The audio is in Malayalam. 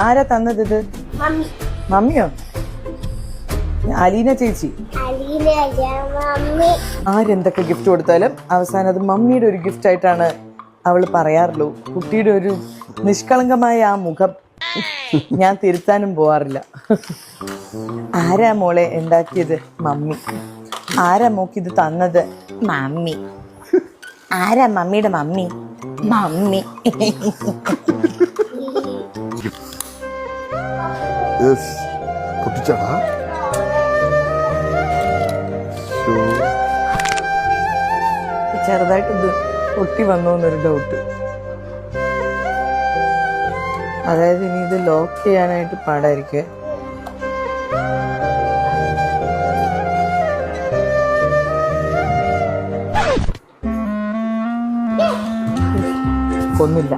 ആരാ തന്നത് ഇത്? മമ്മിയോ? അലീന ചേച്ചി. ആരെന്തൊക്കെ ഗിഫ്റ്റ് കൊടുത്താലും അവസാനം അത് മമ്മിയുടെ ഒരു ഗിഫ്റ്റ് ആയിട്ടാണ് അവള് പറയാറുള്ളൂ. കുട്ടിയുടെ ഒരു നിഷ്കളങ്കമായ ആ മുഖം ഞാൻ തിരുത്താനും പോവാറില്ല. ആരാ മോളെ ഉണ്ടാക്കിയത്? മമ്മി. ആരാ മോക്കിത് തന്നത്? മമ്മി. ആരാ മമ്മിയുടെ മമ്മി? മമ്മി. ചെറുതായിട്ട് ഇത് പൊട്ടി വന്നു എന്നൊരു ഡൗട്ട്. അതായത് ഇനി ഇത് ലോക്ക് ചെയ്യാനായിട്ട് പാടായിരിക്കും. കൊന്നില്ല.